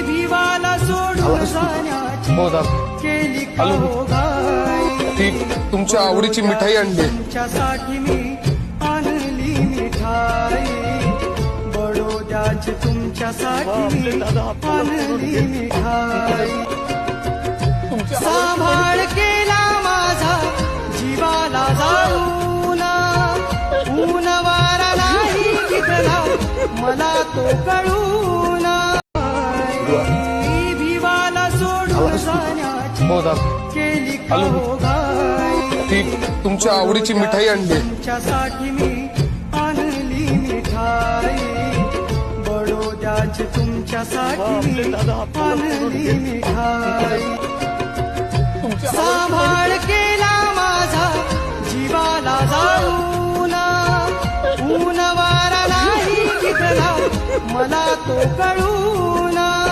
भिवाला सोडून जाण्याची केली घाई। ती तुमच्या आवडीची मिठाई आणली तुमच्यासाठी मी आणली मिठाई, बडोद्याची तुमच्यासाठी मी आणली मिठाई। सांभाळ केला माझा जीवाला जाऊन, ऊन वारा नाही टिकला मला तो कळून। भिवाला सोडून जाण्याची केली घाई। ती तुमच्या आवडीची मिठाई आणली तुमच्यासाठी मी आणली मिठाई, बडोद्याची तुमच्यासाठी मी आणली मिठाई। सांभाळ केला माझा जीवाला जाऊन, ऊन वारा नाही टिकला मला तो कळून।